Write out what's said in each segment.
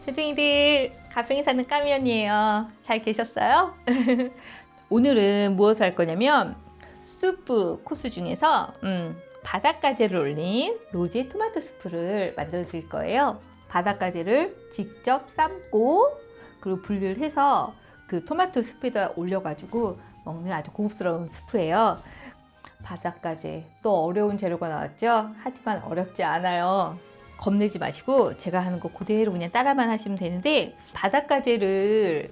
세둥이들, 가평에 사는 까미언이에요. 잘 계셨어요? 오늘은 무엇을 할 거냐면 수프 코스 중에서 바닷가재를 올린 로제 토마토 수프를 만들어 드릴 거예요. 바닷가재를 직접 삶고 그리고 분리를 해서 그 토마토 수프에다 올려가지고 먹는 아주 고급스러운 수프예요. 바닷가재, 또 어려운 재료가 나왔죠? 하지만 어렵지 않아요. 겁내지 마시고 제가 하는 거 그대로 그냥 따라만 하시면 되는데, 바닷가재를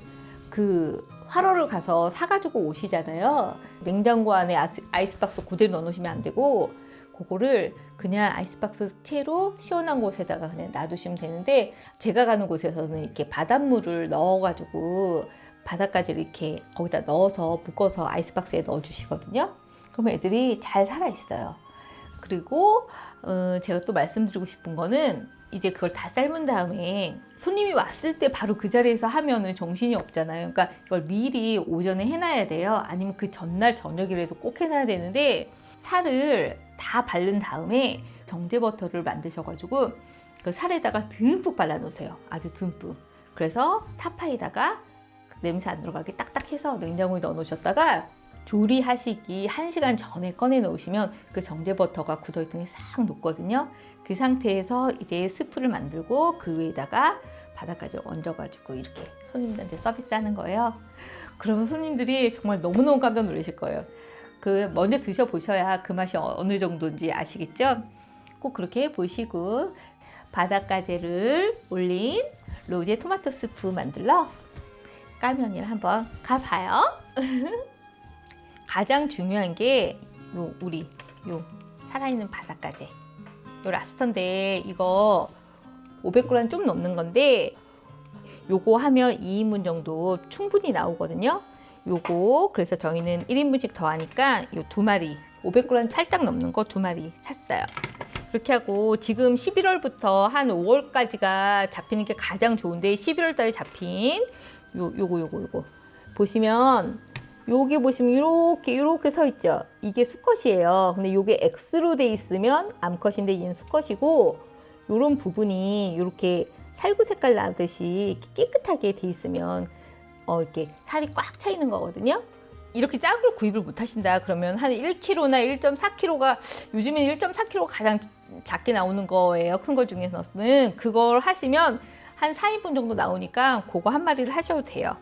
그 화로를 가서 사가지고 오시잖아요. 냉장고 안에 아이스박스 그대로 넣어놓으시면 안 되고, 그거를 그냥 아이스박스 채로 시원한 곳에다가 그냥 놔두시면 되는데, 제가 가는 곳에서는 이렇게 바닷물을 넣어가지고 바닷가재를 이렇게 거기다 넣어서 묶어서 아이스박스에 넣어주시거든요. 그러면 애들이 잘 살아있어요. 그리고 제가 또 말씀드리고 싶은 거는, 이제 그걸 다 삶은 다음에 손님이 왔을 때 바로 그 자리에서 하면은 정신이 없잖아요. 그러니까 이걸 미리 오전에 해놔야 돼요. 아니면 그 전날 저녁이라도 꼭 해놔야 되는데, 살을 다 바른 다음에 정제버터를 만드셔가지고 그 살에다가 듬뿍 발라 놓으세요. 아주 듬뿍. 그래서 타파에다가 냄새 안 들어가게 딱딱해서 냉장고에 넣어 놓으셨다가 조리하시기 1시간 전에 꺼내 놓으시면 그 정제버터가 굳어있던 게 싹 녹거든요. 그 상태에서 이제 스프를 만들고 그 위에다가 바닷가재를 얹어가지고 이렇게 손님들한테 서비스하는 거예요. 그러면 손님들이 정말 너무너무 깜짝 놀라실 거예요. 그 먼저 드셔보셔야 그 맛이 어느 정도인지 아시겠죠? 꼭 그렇게 보시고, 바닷가재를 올린 로제 토마토 스프 만들러 까면이랑 한번 가봐요. 가장 중요한 게 우리 살아있는 바닷가재, 요 랍스터인데 이거 500g 좀 넘는 건데, 요거 하면 2인분 정도 충분히 나오거든요. 요거 그래서 저희는 1인분씩 더 하니까 요 2마리 500g 살짝 넘는 거 2마리 샀어요. 그렇게 하고 지금 11월부터 한 5월까지가 잡히는 게 가장 좋은데, 11월 달에 잡힌 요거 보시면, 여기 보시면 이렇게 서 있죠. 이게 수컷이에요. 근데 이게 X로 돼 있으면 암컷인데 얘는 수컷이고, 이런 부분이 이렇게 살구 색깔 나듯이 깨끗하게 돼 있으면 이렇게 살이 꽉 차 있는 거거든요. 이렇게 작은 걸 구입을 못 하신다 그러면 한 1kg나 1.4kg가, 요즘엔 1.4kg가 가장 작게 나오는 거예요. 큰 거 중에서는. 그걸 하시면 한 4인분 정도 나오니까 그거 한 마리를 하셔도 돼요.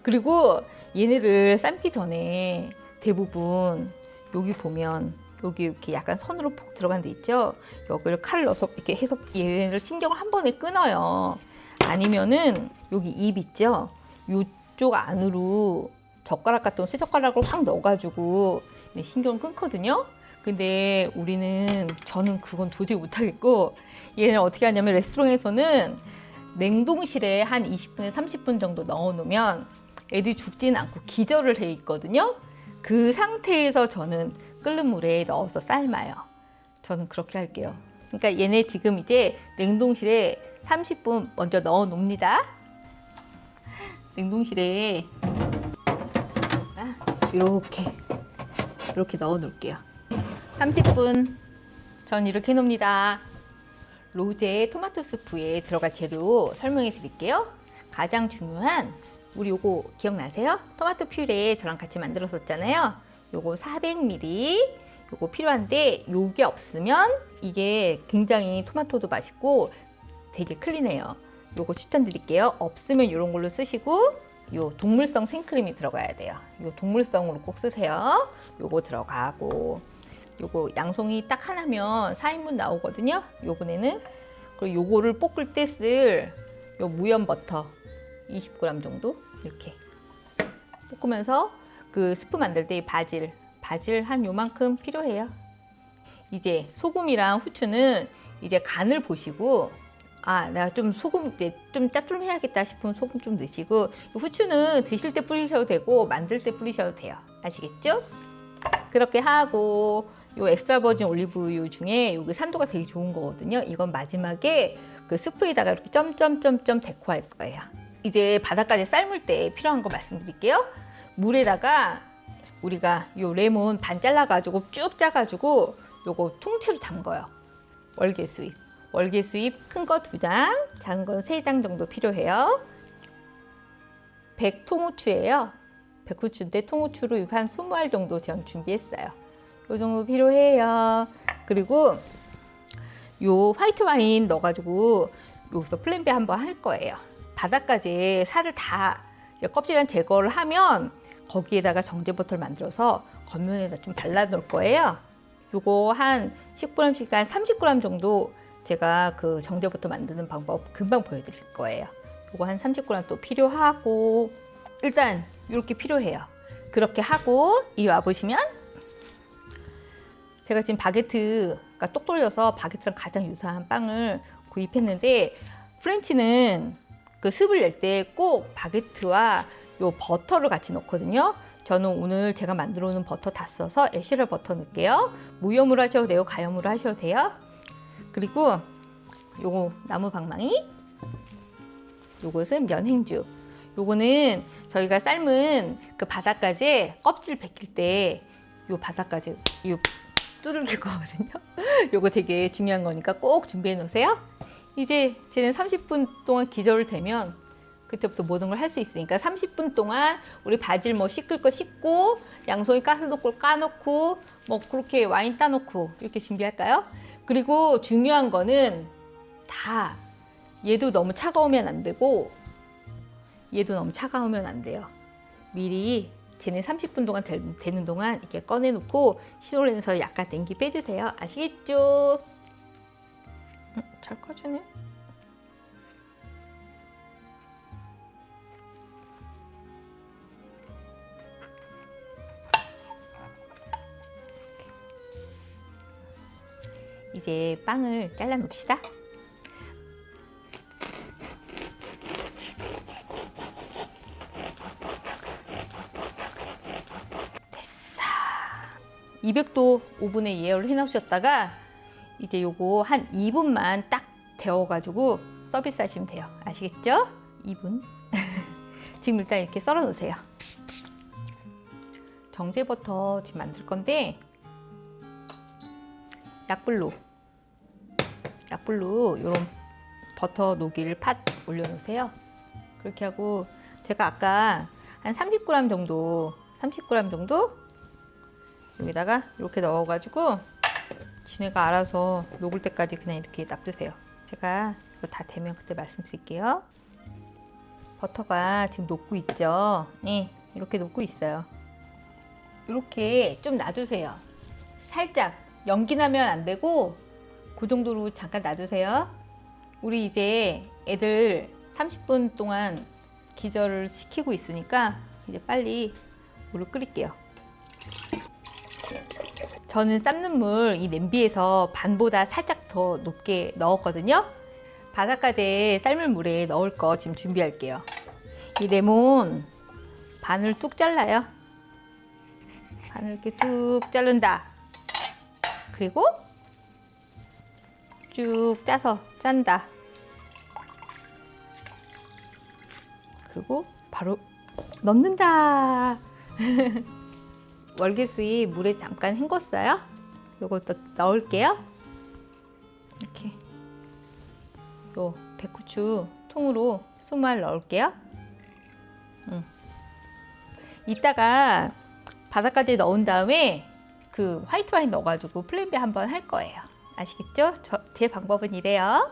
그리고 얘네를 삶기 전에 대부분 여기 보면 여기 이렇게 약간 선으로 폭 들어간 데 있죠? 여기를 칼을 넣어서 이렇게 해서 얘네를 신경을 한 번에 끊어요. 아니면은 여기 입 있죠? 이쪽 안으로 젓가락 같은 쇠젓가락을 확 넣어가지고 신경을 끊거든요. 근데 저는 그건 도저히 못하겠고, 얘는 어떻게 하냐면 레스토랑에서는 냉동실에 한 20분에서 30분 정도 넣어 놓으면 애들이 죽지는 않고 기절을 해 있거든요. 그 상태에서 저는 끓는 물에 넣어서 삶아요. 저는 그렇게 할게요. 그러니까 얘네 지금 이제 냉동실에 30분 먼저 넣어 놓습니다. 냉동실에 이렇게 넣어 놓을게요. 30분 전 이렇게 해 놓습니다. 로제 토마토 스프에 들어갈 재료 설명해 드릴게요. 가장 중요한, 우리 요거 기억나세요? 토마토 퓨레 저랑 같이 만들었었잖아요. 요거 400ml 요거 필요한데, 요게 없으면 이게 굉장히 토마토도 맛있고 되게 클린해요. 요거 추천드릴게요. 없으면 이런 걸로 쓰시고, 요 동물성 생크림이 들어가야 돼요. 요 동물성으로 꼭 쓰세요. 요거 들어가고, 요거 양송이 딱 하나면 4인분 나오거든요. 요번에는. 그리고 요거를 볶을 때 쓸 요 무염 버터 20g 정도 이렇게 볶으면서, 그 스프 만들 때 바질 한 요만큼 필요해요. 이제 소금이랑 후추는 이제 간을 보시고, 내가 좀 소금 이제 좀 짭조름해야겠다 싶으면 소금 좀 넣으시고, 후추는 드실 때 뿌리셔도 되고 만들 때 뿌리셔도 돼요. 아시겠죠? 그렇게 하고, 요 엑스트라 버진 올리브유 중에 여기 산도가 되게 좋은 거거든요. 이건 마지막에 그 스프에다가 이렇게 점점점점 데코할 거예요. 이제 바닥까지 삶을 때 필요한 거 말씀드릴게요. 물에다가 우리가 요 레몬 반 잘라가지고 쭉 짜가지고 요거 통째로 담궈요. 월계수잎. 월계수잎 큰 거 2장, 작은 거 3장 정도 필요해요. 100통후추예요. 100후추인데 통후추로 한 20알 정도 제가 준비했어요. 요 정도 필요해요. 그리고 요 화이트 와인 넣어가지고 여기서 플랜베 한번 할 거예요. 바닥까지 살을 다 껍질은 제거를 하면 거기에다가 정제버터를 만들어서 겉면에다 좀 발라 놓을 거예요. 요거 한 10g씩 한 30g 정도 제가 그 정제버터 만드는 방법 금방 보여드릴 거예요. 요거 한 30g 또 필요하고 일단 이렇게 필요해요. 그렇게 하고 이리 와보시면 제가 지금 바게트가 똑 돌려서 바게트랑 가장 유사한 빵을 구입했는데 프렌치는 그 습을 낼 때 꼭 바게트와 요 버터를 같이 넣거든요. 저는 오늘 제가 만들어 놓은 버터 다 써서 에쉬럴 버터 넣을게요. 무염으로 하셔도 돼요. 가염으로 하셔도 돼요. 그리고 요거 나무 방망이, 요것은 면행주. 요거는 저희가 삶은 그 바닥까지 껍질 벗길 때 요 바닥까지 요 뚫을 거거든요. 요거 되게 중요한 거니까 꼭 준비해 놓으세요. 이제 쟤는 30분 동안 기절을 되면 그때부터 모든 걸 할 수 있으니까 30분 동안 우리 바질 뭐 씻을 거 씻고 양송이 까놓고 까놓고 뭐 그렇게 와인 따놓고 이렇게 준비할까요? 그리고 중요한 거는 다 얘도 너무 차가우면 안 되고 얘도 너무 차가우면 안 돼요. 미리 쟤네 30분 동안 되는 동안 이렇게 꺼내놓고 시로렌에서 약간 냉기 빼주세요. 아시겠죠? 잘 꺼지네. 이제 빵을 잘라 놓읍시다. 됐어. 200도 오븐에 예열을 해 놓으셨다가 이제 요거 한 2분만 딱 데워가지고 서비스 하시면 돼요. 아시겠죠? 2분. 지금 일단 이렇게 썰어 놓으세요. 정제버터 지금 만들 건데 약불로 이런 버터 녹일 팥 올려놓으세요. 그렇게 하고 제가 아까 한 30g 정도 여기다가 이렇게 넣어가지고 지네가 알아서 녹을 때까지 그냥 이렇게 놔두세요. 제가 이거 다 되면 그때 말씀드릴게요. 버터가 지금 녹고 있죠? 네, 이렇게 녹고 있어요. 이렇게 좀 놔두세요. 살짝 연기 나면 안 되고 그 정도로 잠깐 놔두세요. 우리 이제 애들 30분 동안 기절을 시키고 있으니까 이제 빨리 물을 끓일게요. 저는 삶는 물 이 냄비에서 반보다 살짝 더 높게 넣었거든요. 바닥까지 삶을 물에 넣을 거 지금 준비할게요. 이 레몬 반을 뚝 잘라요. 반을 이렇게 뚝 자른다. 그리고 쭉 짜서 짠다. 그리고 바로 넣는다. 월계수잎 물에 잠깐 헹궜어요. 요것도 넣을게요. 이렇게 요 백후추 통으로 20알 넣을게요. 이따가 바닥까지 넣은 다음에 그 화이트 와인 넣어가지고 플랜베 한번 할 거예요. 아시겠죠? 제 방법은 이래요.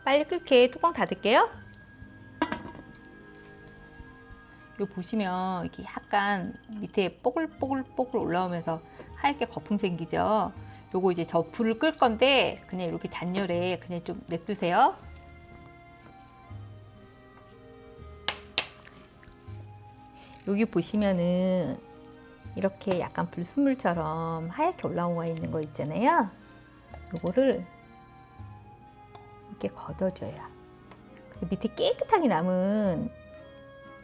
빨리 끓게 뚜껑 닫을게요. 요 보시면 이렇게 약간 밑에 뽀글뽀글 올라오면서 하얗게 거품 생기죠. 요거 이제 저 불을 끌 건데 그냥 이렇게 잔열에 그냥 좀 냅두세요. 여기 보시면은 이렇게 약간 불순물처럼 하얗게 올라와 있는 거 있잖아요. 요거를 이렇게 걷어줘요. 밑에 깨끗하게 남은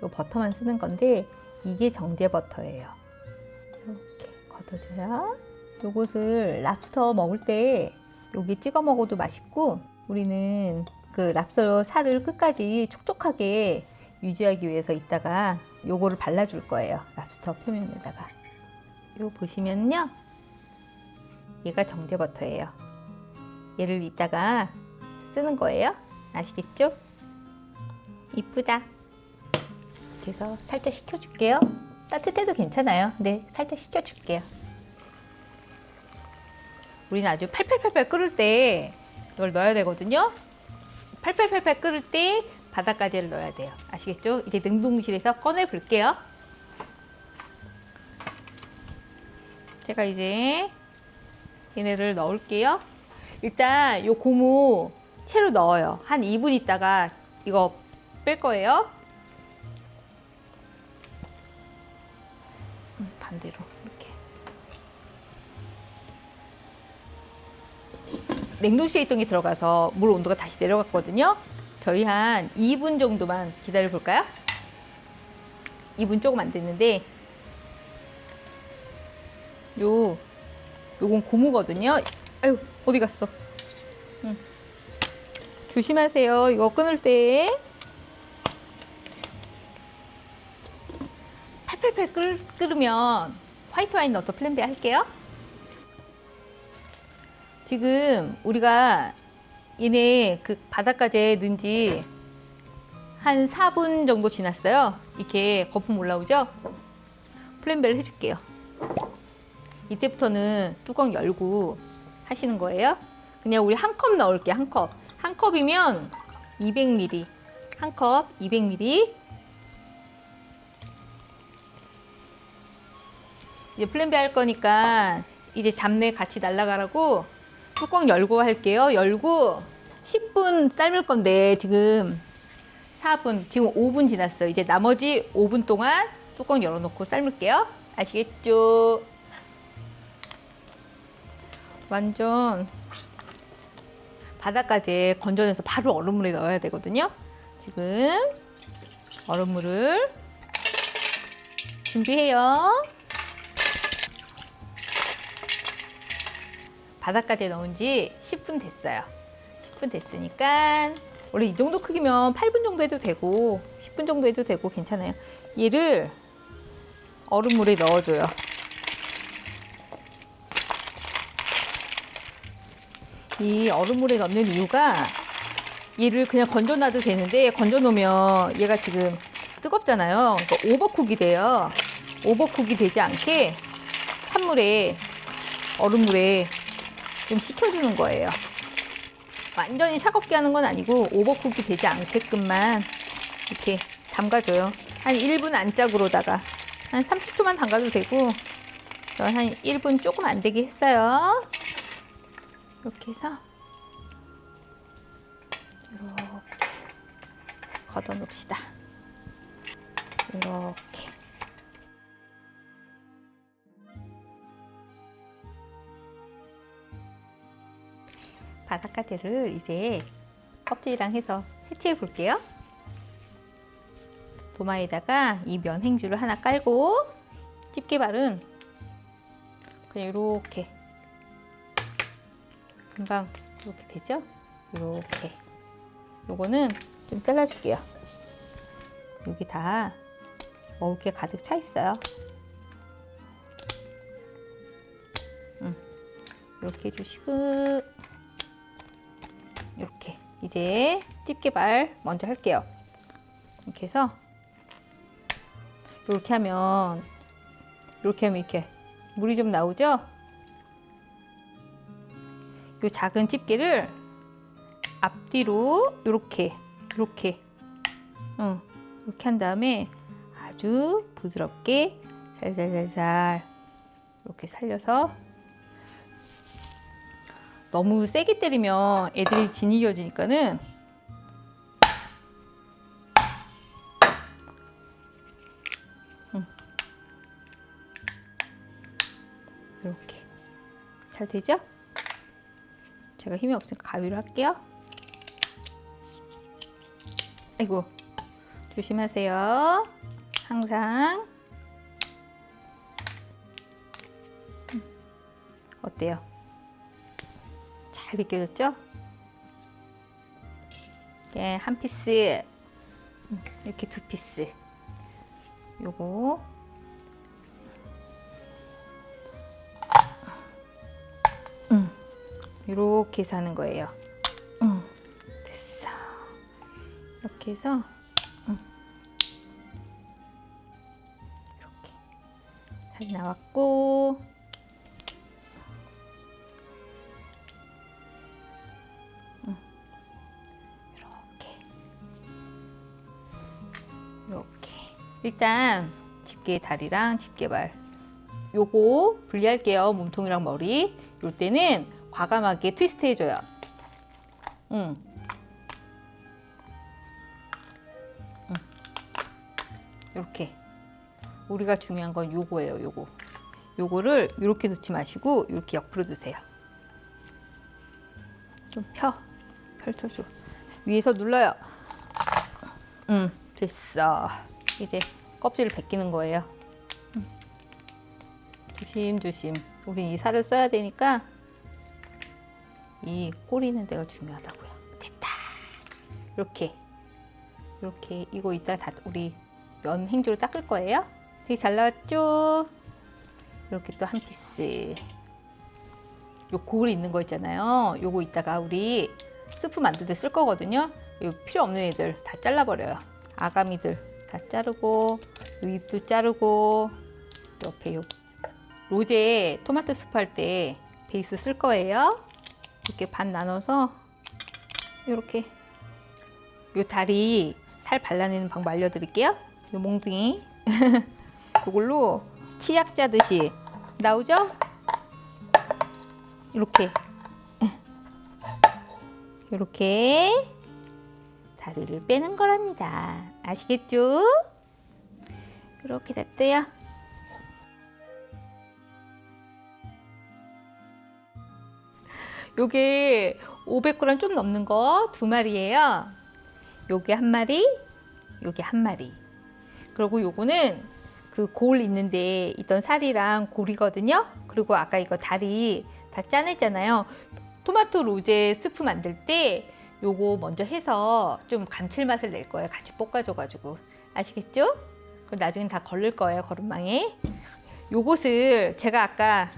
요 버터만 쓰는 건데 이게 정제 버터예요. 이렇게 걷어줘요. 요것을 랍스터 먹을 때 여기 찍어 먹어도 맛있고 우리는 그 랍스터 살을 끝까지 촉촉하게 유지하기 위해서 이따가 요거를 발라줄 거예요. 랍스터 표면에다가. 요 보시면요, 얘가 정제버터예요. 얘를 이따가 쓰는 거예요. 아시겠죠? 이쁘다. 그래서 살짝 식혀줄게요. 따뜻해도 괜찮아요. 근데 살짝 식혀줄게요. 우리는 아주 팔팔팔팔 끓을 때 이걸 넣어야 되거든요. 팔팔팔팔 끓을 때 바닷가재를 넣어야 돼요. 아시겠죠? 이제 냉동실에서 꺼내 볼게요. 제가 이제 얘네를 넣을게요. 일단 요 고무 채로 넣어요. 한 2분 있다가 이거 뺄 거예요. 반대로 이렇게. 냉동실에 있던 게 들어가서 물 온도가 다시 내려갔거든요. 저희 한 2분 정도만 기다려 볼까요? 2분 조금 안 됐는데, 요건 고무거든요. 아유, 어디 갔어? 조심하세요. 이거 끊을 때. 팔팔팔 끓으면 화이트 와인 넣어서 플랜 B 할게요. 지금 우리가 얘네 그 바닷가재 넣은 지 한 4분 정도 지났어요. 이렇게 거품 올라오죠? 플랜배를 해줄게요. 이때부터는 뚜껑 열고 하시는 거예요. 그냥 우리 한 컵 넣을게요. 한 컵. 한 컵이면 200ml. 한 컵 200ml. 이제 플랜배 할 거니까 이제 잡내 같이 날아가라고 뚜껑 열고 할게요. 열고 10분 삶을 건데 지금 4분, 지금 5분 지났어요. 이제 나머지 5분 동안 뚜껑 열어놓고 삶을게요. 아시겠죠? 완전 바닷가재 건져내서 바로 얼음물에 넣어야 되거든요. 지금 얼음물을 준비해요. 바닷가재 넣은 지 10분 됐어요. 10분 됐으니까 원래 이 정도 크기면 8분 정도 해도 되고 10분 정도 해도 되고 괜찮아요. 얘를 얼음물에 넣어줘요. 이 얼음물에 넣는 이유가 얘를 그냥 건져놔도 되는데 건져놓으면 얘가 지금 뜨겁잖아요. 그러니까 오버쿡이 돼요. 오버쿡이 되지 않게 찬물에 얼음물에 좀 식혀주는 거예요. 완전히 차갑게 하는 건 아니고 오버쿡이 되지 않게끔만 이렇게 담가줘요. 한 1분 안짝으로다가 한 30초만 담가도 되고 한 1분 조금 안 되게 했어요. 이렇게 해서 이렇게 걷어 놓읍시다. 이렇게. 바닷가재를 이제 껍질이랑 해서 해체해 볼게요. 도마에다가 이 면행주를 하나 깔고 집게발은 그냥 이렇게 금방 이렇게 되죠? 이렇게. 요거는 좀 잘라줄게요. 여기 다 먹을 게 가득 차 있어요. 이렇게 해주시고 이렇게 이제 집게발 먼저 할게요. 이렇게 해서 이렇게 하면 이렇게 물이 좀 나오죠? 이 작은 집게를 앞뒤로 이렇게 이렇게 한 다음에 아주 부드럽게 살살살살 이렇게 살려서, 너무 세게 때리면 애들이 진이겨지니까는 이렇게 잘 되죠? 제가 힘이 없으니까 가위로 할게요. 아이고, 조심하세요. 항상. 어때요? 잘 벗겨졌죠? 이렇게 한 피스, 이렇게 두 피스. 요거 이렇게 사는 거예요. 됐어. 이렇게 해서 이렇게 잘 나왔고, 이렇게 일단 집게 다리랑 집게발 요거 분리할게요. 몸통이랑 머리. 요 때는 과감하게 트위스트 해줘요. 이렇게. 우리가 중요한 건 요거예요. 요거를 이렇게 놓지 마시고 이렇게 옆으로 두세요. 좀 펼쳐줘. 위에서 눌러요. 됐어. 이제 껍질을 벗기는 거예요. 조심조심. 우린 이 살을 써야 되니까 이 꼬리 있는 데가 중요하다고요. 됐다. 이렇게 이거 이따 다 우리 면 행주로 닦을 거예요. 되게 잘 나왔죠? 이렇게 또 한 피스. 요 고글 있는 거 있잖아요. 요거 이따가 우리 스프 만들 때 쓸 거거든요. 요 필요 없는 애들 다 잘라버려요. 아가미들 다 자르고, 요 잎도 자르고. 옆에 요 로제 토마토 스프 할 때 베이스 쓸 거예요. 이렇게 반 나눠서 이렇게 요 다리 살 발라내는 방법 알려드릴게요. 요 몽둥이 이걸로 치약 짜듯이 나오죠? 이렇게 다리를 빼는 거랍니다. 아시겠죠? 이렇게 놔둬요. 요게 500g 좀 넘는 거 2마리예요. 요게 한 마리, 요게 한 마리. 그리고 요거는 그 골 있는데 있던 살이랑 골이거든요. 그리고 아까 이거 다리 다 짜냈잖아요. 토마토 로제 스프 만들 때 요거 먼저 해서 좀 감칠맛을 낼 거예요. 같이 볶아줘가지고. 아시겠죠? 그럼 나중엔 다 걸릴 거예요, 거름망에. 요것을 제가 아까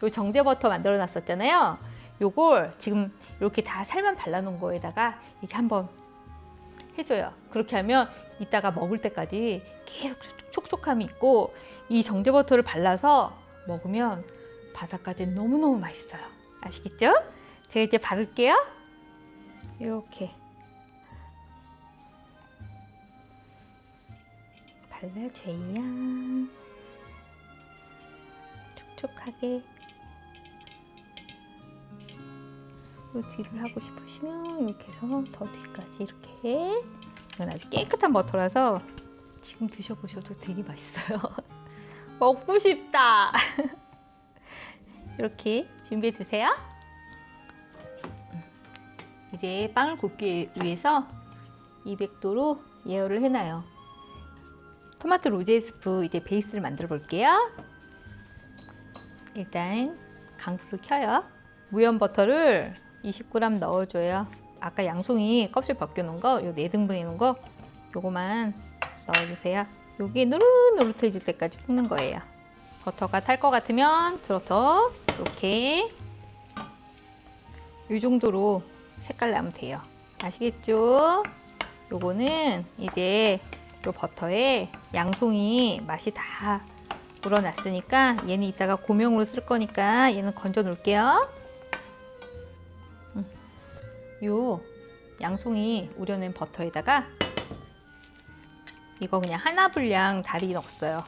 요 정제버터 만들어 놨었잖아요. 요걸 지금 이렇게 다 살만 발라놓은 거에다가 이렇게 한번 해줘요. 그렇게 하면 이따가 먹을 때까지 계속 촉촉함이 있고, 이 정제버터를 발라서 먹으면 바삭까지 너무너무 맛있어요. 아시겠죠? 제가 이제 바를게요. 이렇게 발라줘야 촉촉하게. 요 뒤를 하고 싶으시면 이렇게 해서 더 뒤까지 이렇게. 이건 아주 깨끗한 버터라서 지금 드셔보셔도 되게 맛있어요. 먹고 싶다. 이렇게 준비해 두세요. 이제 빵을 굽기 위해서 200도로 예열을 해놔요. 토마토 로제 스프 이제 베이스를 만들어 볼게요. 일단 강불로 켜요. 무염 버터를 20g 넣어줘요. 아까 양송이 껍질 벗겨놓은 거, 요 4등분 있는 거, 요거만 넣어주세요. 요게 노릇노릇해질 때까지 볶는 거예요. 버터가 탈 것 같으면 들어서 이렇게 이 정도로 색깔 나면 돼요. 아시겠죠? 요거는 이제 요 버터에 양송이 맛이 다 우러났으니까 얘는 이따가 고명으로 쓸 거니까 얘는 건져 놓을게요. 요 양송이 우려낸 버터에다가 이거 그냥 하나 분량 다리 넣었어요.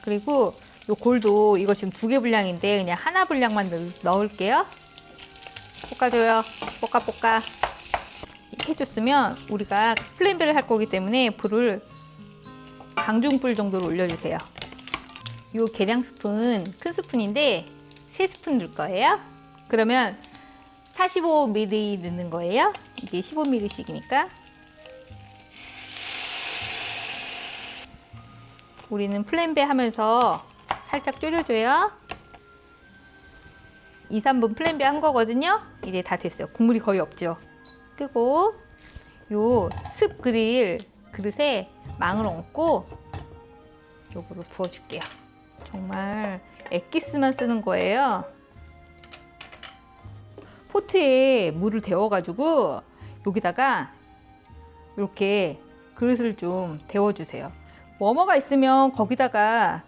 그리고 요 골도 이거 지금 2개 분량인데 그냥 하나 분량만 넣을게요. 볶아줘요. 볶아. 이렇게 해줬으면 우리가 플랜베를 할 거기 때문에 불을 강중불 정도로 올려주세요. 요 계량 스푼, 큰 스푼인데 3스푼 넣을 거예요. 그러면 45ml 넣는 거예요. 이게 15ml씩이니까. 우리는 플랜베 하면서 살짝 졸여줘요. 2, 3분 플랜베 한 거거든요. 이제 다 됐어요. 국물이 거의 없죠. 끄고 요 습 그릴 그릇에 망을 얹고 요거를 부어줄게요. 정말 엑기스만 쓰는 거예요. 포트에 물을 데워가지고 여기다가 이렇게 그릇을 좀 데워주세요. 워머가 있으면 거기다가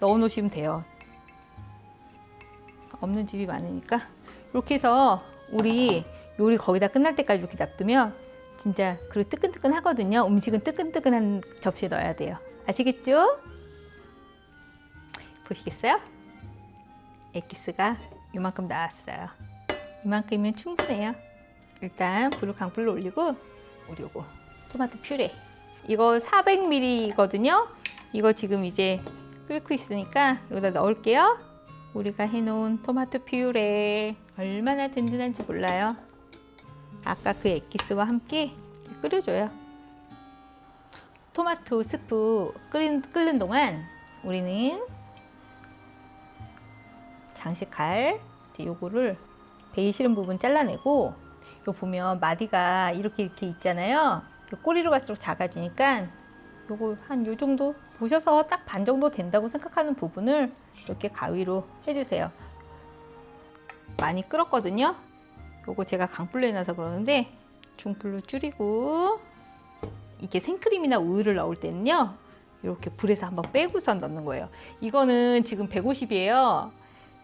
넣어 놓으시면 돼요. 없는 집이 많으니까 이렇게 해서 우리 요리 거기다 끝날 때까지 이렇게 놔두면 진짜 그릇 뜨끈뜨끈 하거든요. 음식은 뜨끈뜨끈한 접시에 넣어야 돼요. 아시겠죠? 보시겠어요? 엑기스가 이만큼 나왔어요. 이만큼이면 충분해요. 일단 불을 강불로 올리고 우리 요거 토마토 퓨레 이거 400ml거든요. 이거 지금 이제 끓고 있으니까 여기다 넣을게요. 우리가 해놓은 토마토 퓨레 얼마나 든든한지 몰라요. 아까 그 엑기스와 함께 끓여줘요. 토마토 스프 끓는 동안 우리는 장식할 요거를 베기 싫은 부분 잘라내고 요 보면 마디가 이렇게 있잖아요. 요 꼬리로 갈수록 작아지니까 요거 한 요 정도 보셔서 딱 반 정도 된다고 생각하는 부분을 이렇게 가위로 해주세요. 많이 끓었거든요. 요거 제가 강불로 해놔서 그러는데 중불로 줄이고 이게 생크림이나 우유를 넣을 때는요 이렇게 불에서 한번 빼고선 넣는 거예요. 이거는 지금 150이에요.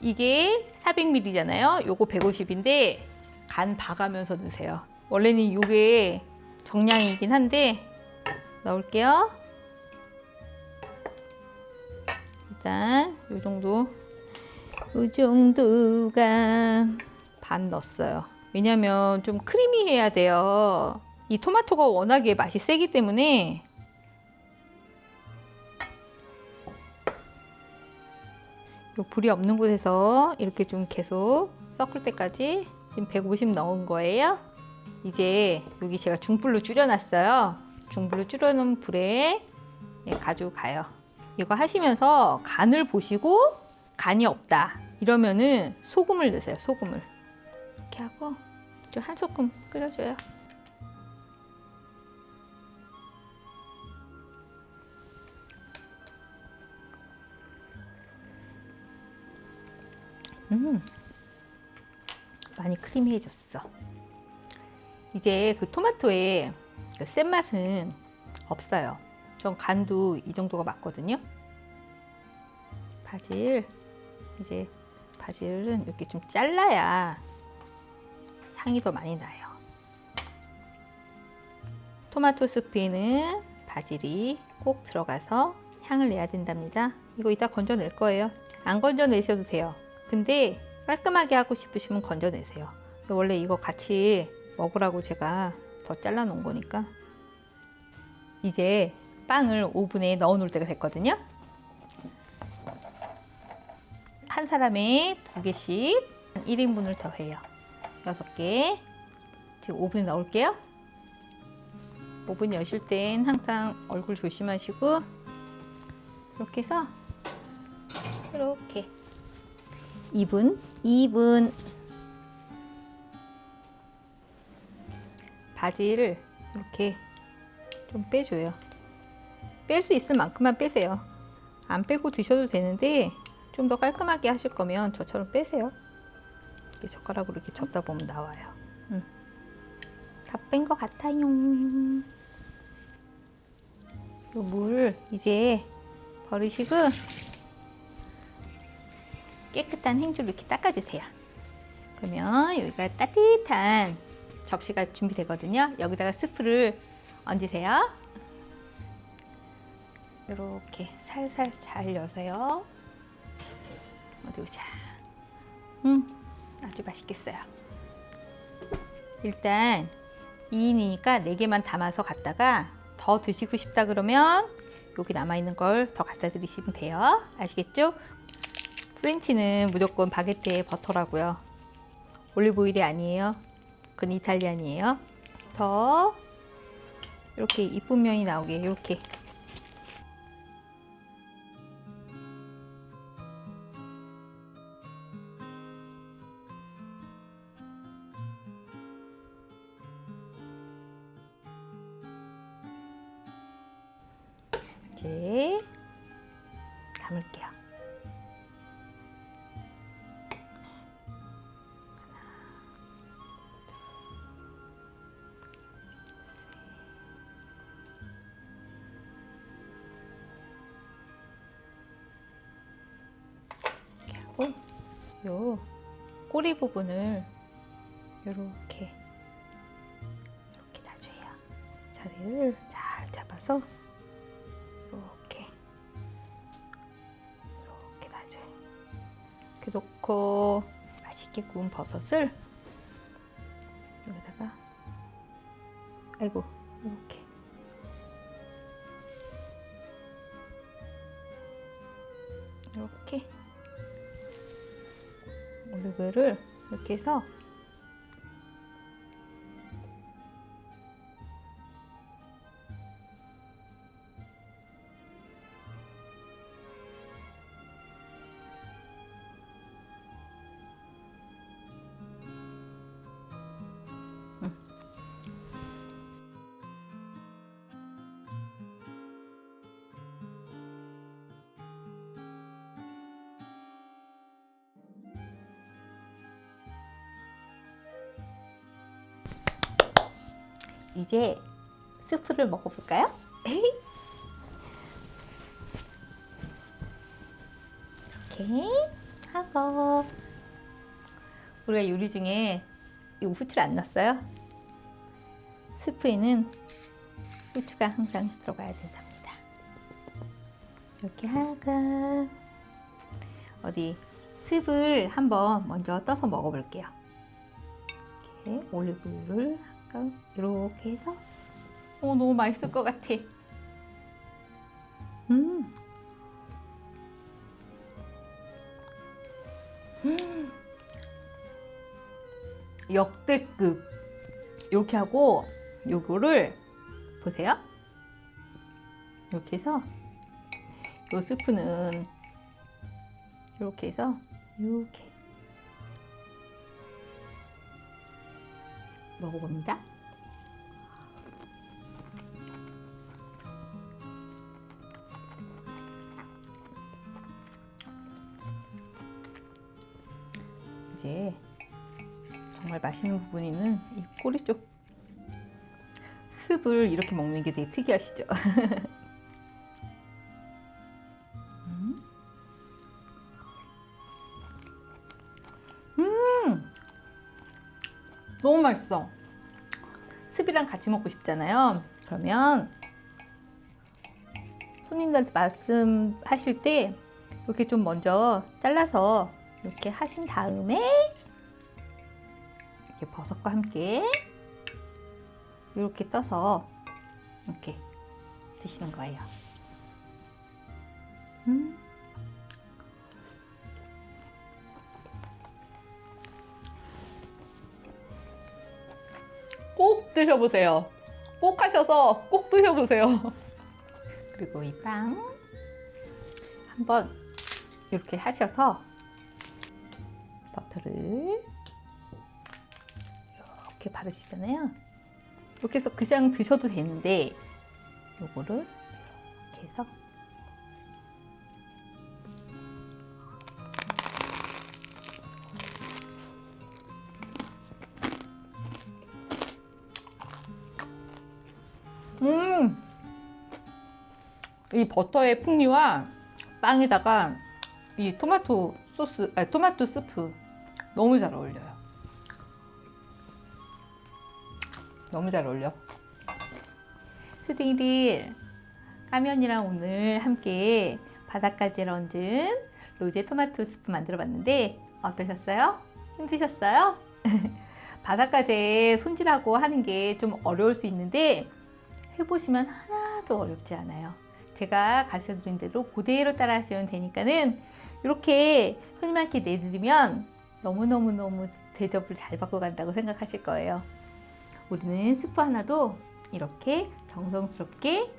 이게 400ml잖아요. 요거 150인데 간 봐가면서 넣으세요. 원래는 요게 정량이긴 한데 넣을게요. 일단 요 정도가 반 넣었어요. 왜냐면 좀 크리미해야 돼요. 이 토마토가 워낙에 맛이 세기 때문에 요 불이 없는 곳에서 이렇게 좀 계속 섞을 때까지 지금 150 넣은 거예요. 이제 여기 제가 중불로 줄여놨어요. 중불로 줄여놓은 불에 가지고 가요. 이거 하시면서 간을 보시고 간이 없다 이러면은 소금을 넣으세요. 소금을 이렇게 하고 좀 한 소끔 끓여줘요. 많이 크리미해졌어. 이제 그 토마토의 그 쓴맛은 없어요. 전 간도 이 정도가 맞거든요. 바질은 이렇게 좀 잘라야 향이 더 많이 나요. 토마토 스프에는 바질이 꼭 들어가서 향을 내야 된답니다. 이거 이따 건져낼 거예요. 안 건져내셔도 돼요. 근데 깔끔하게 하고 싶으시면 건져내세요. 원래 이거 같이 먹으라고 제가 더 잘라 놓은 거니까. 이제 빵을 오븐에 넣어 놓을 때가 됐거든요. 한 사람에 2개씩 1인분을 더 해요. 6개. 지금 오븐에 넣을게요. 오븐 여실 땐 항상 얼굴 조심하시고 이렇게 해서 이렇게 2분 바지를 이렇게 좀 빼줘요. 뺄 수 있을 만큼만 빼세요. 안 빼고 드셔도 되는데 좀 더 깔끔하게 하실 거면 저처럼 빼세요. 이렇게 젓가락으로 이렇게 젓다 보면 나와요. 다 뺀 것 같아요. 요 물 이제 버리시고 깨끗한 행주로 이렇게 닦아주세요. 그러면 여기가 따뜻한 접시가 준비되거든요. 여기다가 스프를 얹으세요. 이렇게 살살 잘 여세요. 어디 보자. 아주 맛있겠어요. 일단 2인이니까 4개만 담아서 갖다가 더 드시고 싶다 그러면 여기 남아있는 걸 더 갖다 드리시면 돼요. 아시겠죠? 프렌치는 무조건 바게트에 버터라고요. 올리브오일이 아니에요. 그건 이탈리안이에요. 더 이렇게 이쁜 면이 나오게 이렇게 이제 담을게요. 이렇게 하고 요 꼬리 부분을 이렇게 놔줘요. 자리를 잘 잡아서 이렇게 놔줘요. 이렇게 놓고 맛있게 구운 버섯을 여기다가 아이고 이렇게 올리브유를 이렇게 해서 이제 스프를 먹어볼까요? 이렇게 하고 우리가 요리 중에 이거 후추를 안 넣었어요. 스프에는 후추가 항상 들어가야 된답니다. 이렇게 하고 어디 습을 한번 먼저 떠서 먹어볼게요. 이렇게 올리브유를 이렇게 해서 너무 맛있을 것 같아. 역대급. 이렇게 하고 요거를 보세요. 이렇게 해서 요 스프는 이렇게 해서 이렇게 먹어봅니다. 이제 정말 맛있는 부분이는 이 꼬리 쪽 습을 이렇게 먹는 게 되게 특이하시죠? 너무 맛있어. 습이랑 같이 먹고 싶잖아요. 그러면 손님들한테 말씀하실 때 이렇게 좀 먼저 잘라서 이렇게 하신 다음에 이렇게 버섯과 함께 이렇게 떠서 이렇게 드시는 거예요. 꼭 드셔보세요. 꼭 하셔서 꼭 드셔보세요. 그리고 이 빵 한번 이렇게 하셔서 버터를 이렇게 바르시잖아요. 이렇게 해서 그냥 드셔도 되는데 요거를 이렇게 해서 이 버터의 풍미와 빵에다가 이 토마토 소스, 토마토 스프 너무 잘 어울려요. 너무 잘 어울려. 스딩이들, 까면이랑 오늘 함께 바닷가지를 얹은 로제 토마토 스프 만들어 봤는데 어떠셨어요? 힘드셨어요? 바닷가재 손질하고 하는 게 좀 어려울 수 있는데 해보시면 하나도 어렵지 않아요. 제가 가르쳐 드린 대로 그대로 따라 하시면 되니까는 이렇게 손님한테 내드리면 너무너무너무 대접을 잘 받고 간다고 생각하실 거예요. 우리는 스프 하나도 이렇게 정성스럽게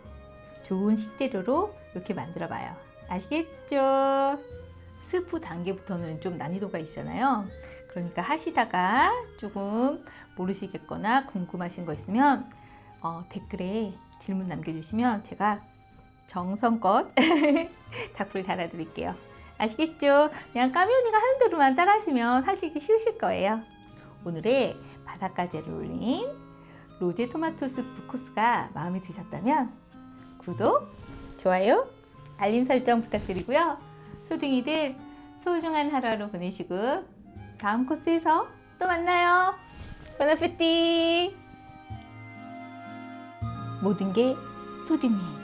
좋은 식재료로 이렇게 만들어 봐요. 아시겠죠? 스프 단계부터는 좀 난이도가 있잖아요. 그러니까 하시다가 조금 모르시겠거나 궁금하신 거 있으면 댓글에 질문 남겨주시면 제가 정성껏 닭불 달아드릴게요. 아시겠죠? 그냥 까미 언니가 하는 대로만 따라하시면 하시기 쉬우실 거예요. 오늘의 바닷가재를 올린 로제 토마토 수프 코스가 마음에 드셨다면 구독, 좋아요, 알림 설정 부탁드리고요. 소둥이들 소중한 하루하루 보내시고 다음 코스에서 또 만나요. 보나페티. 모든 게 소둥이.